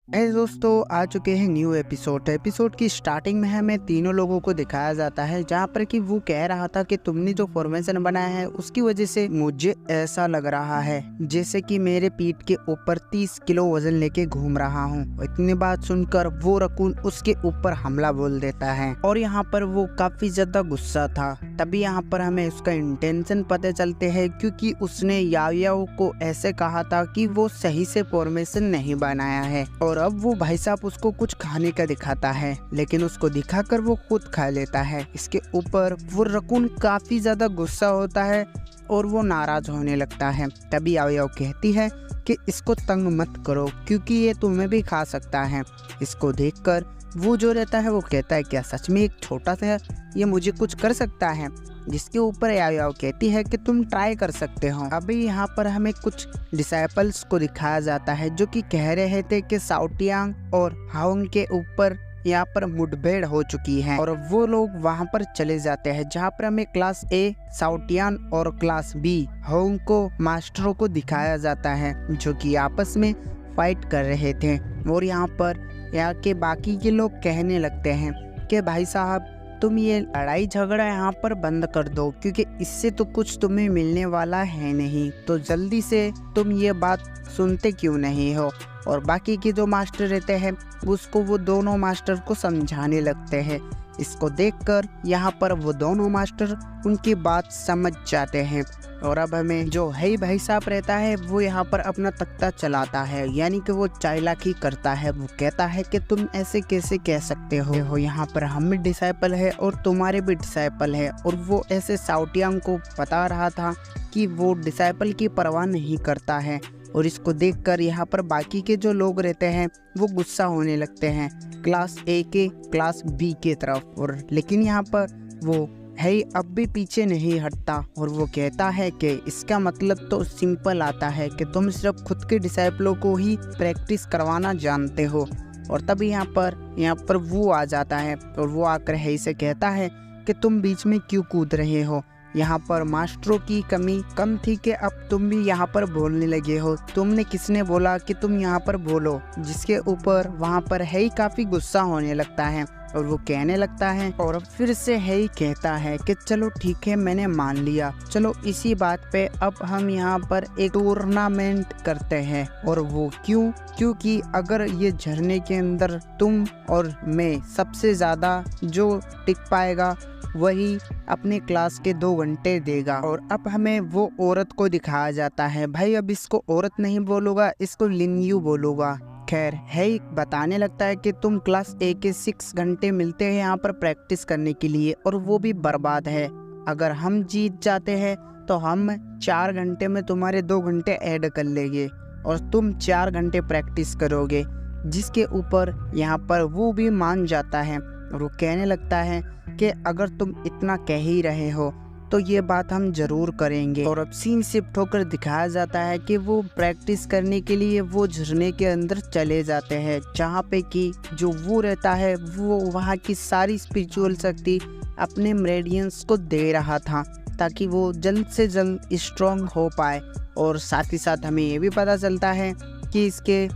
दोस्तों आ चुके हैं न्यू एपिसोड की स्टार्टिंग में हमें तीनों लोगं को दिखाया जाता है जहां पर कि वो कह रहा था कि तुमने जो फॉर्मेशन बनाया है उसकी वजह से मुझे ऐसा लग रहा है जैसे कि मेरे पीठ के ऊपर 30 किलो वजन लेके घूम रहा हूं। इतनी बात सुनकर वो रकून उसके ऊपर हमला बोल देता है और यहाँ पर वो काफी ज्यादा गुस्सा था। तभी यहाँ पर हमें उसका इंटेंशन पता चलते हैं क्योंकि उसने याओ को ऐसे कहा था कि वो सही से फॉर्मेशन नहीं बनाया है और अब वो भाई साहब उसको कुछ खाने का दिखाता है, लेकिन उसको दिखाकर वो खुद खा लेता है। इसके ऊपर वो रकून काफी ज्यादा गुस्सा होता है और वो नाराज होने लगता है। तभी याओ कहती है कि इसको तंग मत करो क्योंकि ये तुम्हें भी खा सकता है। इसको देखकर वो जो रहता है वो कहता है क्या सच में एक छोटा सा ये मुझे कुछ कर सकता है, जिसके ऊपर याओ कहती है कि तुम ट्राई कर सकते हो। अभी यहाँ पर हमें कुछ डिसाइपल्स को दिखाया जाता है जो कि कह रहे थे कि शाओटियांग और हाओंग के ऊपर यहाँ पर मुठभेड़ हो चुकी है और वो लोग वहाँ पर चले जाते हैं जहाँ पर हमें क्लास ए शाओटियान और क्लास बी हाओंग को मास्टरों को दिखाया जाता है जो कि आपस में फाइट कर रहे थे। और यहाँ के बाकी के लोग कहने लगते हैं कि भाई साहब तुम ये लड़ाई झगड़ा यहाँ पर बंद कर दो क्योंकि इससे तो कुछ तुम्हें मिलने वाला है नहीं, तो जल्दी से तुम ये बात सुनते क्यों नहीं हो। और बाकी के जो मास्टर रहते हैं उसको वो दोनों मास्टर को समझाने लगते हैं। इसको देखकर यहाँ पर वो दोनों मास्टर उनकी बात समझ जाते हैं और अब हमें जो है भाई साहब रहता है वो यहाँ पर अपना तख्ता चलाता है, यानी कि वो चालाकी करता है। वो कहता है कि तुम ऐसे कैसे कह सकते हो, यहाँ पर हम भी डिसाइपल है और तुम्हारे भी डिसाइपल है। और वो ऐसे शाओटियांग को बता रहा था कि वो डिसाइपल की परवाह नहीं करता है। और इसको देखकर यहाँ पर बाकी के जो लोग रहते हैं वो गुस्सा होने लगते हैं क्लास ए के क्लास बी के तरफ। और लेकिन यहाँ पर वो है अब भी पीछे नहीं हटता और वो कहता है कि इसका मतलब तो सिंपल आता है कि तुम सिर्फ खुद के डिसाइपलों को ही प्रैक्टिस करवाना जानते हो। और तभी यहाँ पर वो आ जाता है और वो आकर है से कहता है कि तुम बीच में क्यों कूद रहे हो, यहाँ पर मास्टरों की कमी कम थी कि अब तुम भी यहाँ पर बोलने लगे हो, तुमने किसने बोला कि तुम यहाँ पर बोलो। जिसके ऊपर वहाँ पर है काफी गुस्सा होने लगता है और वो कहने लगता है और फिर से है कहता है कि चलो ठीक है मैंने मान लिया, चलो इसी बात पे अब हम यहाँ पर एक टूर्नामेंट करते हैं। और वो क्योंकि अगर ये झरने के अंदर तुम और मैं सबसे ज्यादा जो टिक पाएगा वही अपने क्लास के 2 घंटे देगा। और अब हमें वो औरत को दिखाया जाता है। भाई अब इसको औरत नहीं बोलूँगा, इसको लिनयू बोलूँगा। खैर है बताने लगता है कि तुम क्लास ए के 6 घंटे मिलते हैं यहाँ पर प्रैक्टिस करने के लिए और वो भी बर्बाद है। अगर हम जीत जाते हैं तो हम 4 घंटे में तुम्हारे 2 घंटे ऐड कर लेंगे और तुम 4 घंटे प्रैक्टिस करोगे। जिसके ऊपर यहाँ पर वो भी मान जाता है और वो कहने लगता है कि अगर तुम इतना कह ही रहे हो तो ये बात हम जरूर करेंगे। और अब सीन शिफ्ट होकर दिखाया जाता है कि वो प्रैक्टिस करने के लिए वो झरने के अंदर चले जाते हैं जहाँ पे कि जो वो रहता है वो वहाँ की सारी स्पिरिचुअल शक्ति अपने मेरेडियंस को दे रहा था ताकि वो जल्द से जल्द स्ट्रॉन्ग हो पाए। और साथ ही साथ हमें ये भी पता चलता है कि इसके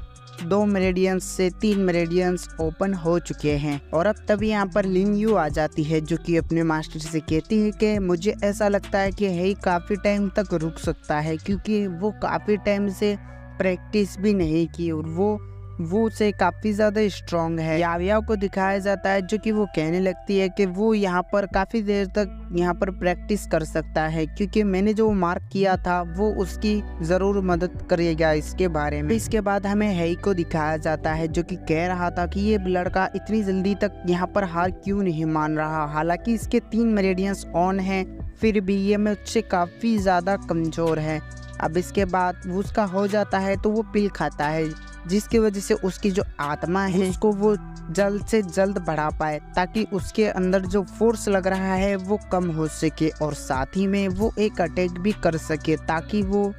2 मेरेडियंस से 3 मेरेडियंस ओपन हो चुके हैं। और अब तभी यहाँ पर लिनयू आ जाती है जो कि अपने मास्टर से कहती है कि मुझे ऐसा लगता है कि है काफ़ी टाइम तक रुक सकता है क्योंकि वो काफ़ी टाइम से प्रैक्टिस भी नहीं की और वो से काफ़ी ज़्यादा स्ट्रॉन्ग है। याओ को दिखाया जाता है जो कि वो कहने लगती है कि वो यहाँ पर काफ़ी देर तक यहाँ पर प्रैक्टिस कर सकता है क्योंकि मैंने जो मार्क किया था वो उसकी ज़रूर मदद करेगा इसके बारे में। इसके बाद हमें हेई को दिखाया जाता है जो कि कह रहा था कि ये लड़का इतनी जल्दी तक यहाँ पर हार क्यों नहीं मान रहा, हालांकि इसके 3 मेरेडियंस ऑन हैं फिर भी ये मुझसे काफ़ी ज़्यादा कमज़ोर है। अब इसके बाद उसका हो जाता है तो वो पिल खाता है जिसकी वजह से उसकी जो आत्मा है उसको वो जल्द से जल्द बढ़ा पाए ताकि उसके अंदर जो फोर्स लग रहा है वो कम हो सके और साथ ही में वो एक अटैक भी कर सके ताकि वो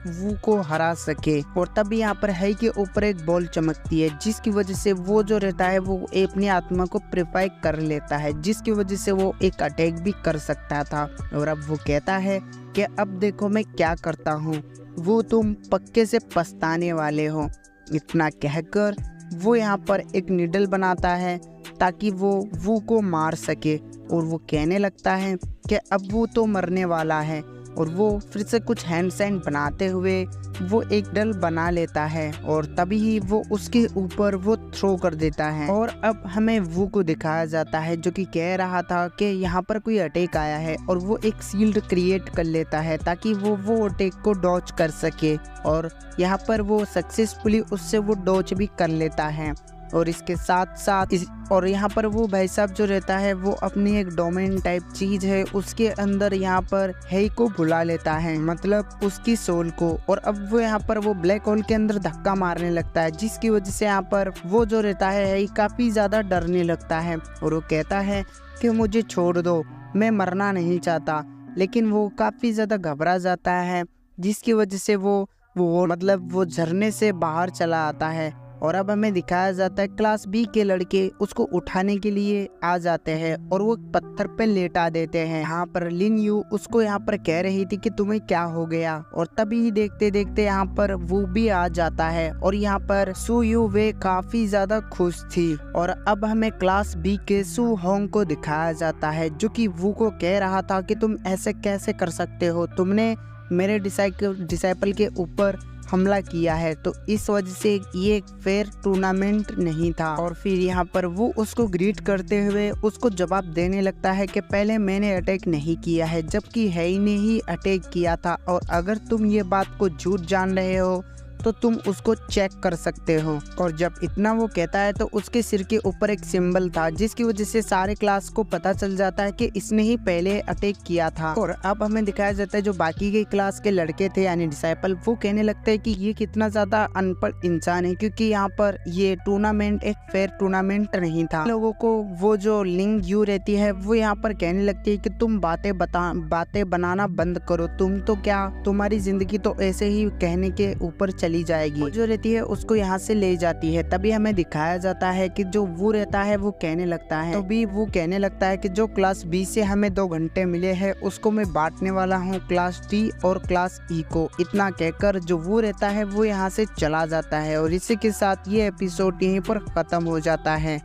को हरा सके। और तभी यहाँ पर है कि ऊपर एक बॉल चमकती है जिसकी वजह से वो जो रहता है वो अपनी आत्मा को प्रिफाई कर लेता है जिसकी वजह से वो एक अटैक भी कर सकता था। और अब वो कहता है कि अब देखो मैं क्या करता हूँ, वो तुम पक्के से पछताने वाले हो। इतना कहकर वो यहाँ पर एक नीडल बनाता है ताकि वो वू को मार सके। और वो कहने लगता है कि अब वो तो मरने वाला है, और वो फिर से कुछ हैंड साइन बनाते हुए वो एक डल बना लेता है और तभी ही वो उसके ऊपर वो थ्रो कर देता है। और अब हमें वू को दिखाया जाता है जो कि कह रहा था कि यहाँ पर कोई अटैक आया है, और वो एक शील्ड क्रिएट कर लेता है ताकि वो अटैक को डॉज कर सके। और यहाँ पर वो सक्सेसफुली उससे वो डॉज भी कर लेता है। और इसके साथ साथ और यहाँ पर वो भाई साहब जो रहता है वो अपनी एक डोमेन टाइप चीज है उसके अंदर यहाँ पर हेई को बुला लेता है, मतलब उसकी सोल को। और अब वो यहाँ पर वो ब्लैक होल के अंदर धक्का मारने लगता है, जिसकी वजह से यहाँ पर वो जो रहता है हेई काफी ज्यादा डरने लगता है। और वो कहता है कि मुझे छोड़ दो, मैं मरना नहीं चाहता। लेकिन वो काफी ज्यादा घबरा जाता है, जिसकी वजह से वो झरने से बाहर चला आता है। और अब हमें दिखाया जाता है क्लास बी के लड़के उसको उठाने के लिए आ जाते हैं और वो पत्थर पे लेटा देते हैं। यहाँ पर लिन यू उसको यहाँ पर कह रही थी कि तुम्हें क्या हो गया, और तभी देखते देखते यहाँ पर वो भी आ जाता है। और यहाँ पर सू यू वे काफी ज्यादा खुश थी। और अब हमें क्लास बी के सू होंग को दिखाया जाता है जो कि वू को कह रहा था कि तुम ऐसे कैसे कर सकते हो, तुमने मेरे डिसाइपल के ऊपर हमला किया है, तो इस वजह से ये एक फेयर टूर्नामेंट नहीं था। और फिर यहाँ पर वो उसको ग्रीट करते हुए उसको जवाब देने लगता है कि पहले मैंने अटैक नहीं किया है, जबकि हेई ने ही अटैक किया था। और अगर तुम ये बात को झूठ जान रहे हो तो तुम उसको चेक कर सकते हो। और जब इतना वो कहता है तो उसके सिर के ऊपर एक सिंबल था, जिसकी वजह से सारे क्लास को पता चल जाता है कि इसने ही पहले अटैक किया था। और अब हमें दिखाया जाता है जो बाकी के क्लास के लड़के थे यानी डिसाइपल, वो कहने लगते हैं कि ये कितना ज्यादा अनपढ़ इंसान है, क्योंकि यहाँ पर ये टूर्नामेंट एक फेयर टूर्नामेंट नहीं था। लोगों को वो जो लिंग यू रहती है वो यहाँ पर कहने लगती है कि तुम बातें बनाना बंद करो, तुम तो क्या, तुम्हारी जिंदगी तो ऐसे ही कहने के ऊपर चली जाएगी। वो जो रहती है उसको यहाँ से ले जाती है। तभी हमें दिखाया जाता है कि जो वो रहता है वो कहने लगता है, तभी वो कहने लगता है कि जो क्लास बी से हमें 2 घंटे मिले हैं उसको मैं बांटने वाला हूँ क्लास डी और क्लास ई को। इतना कहकर जो वो रहता है वो यहाँ से चला जाता है। और इसी के साथ ये एपिसोड यहीं पर खत्म हो जाता है।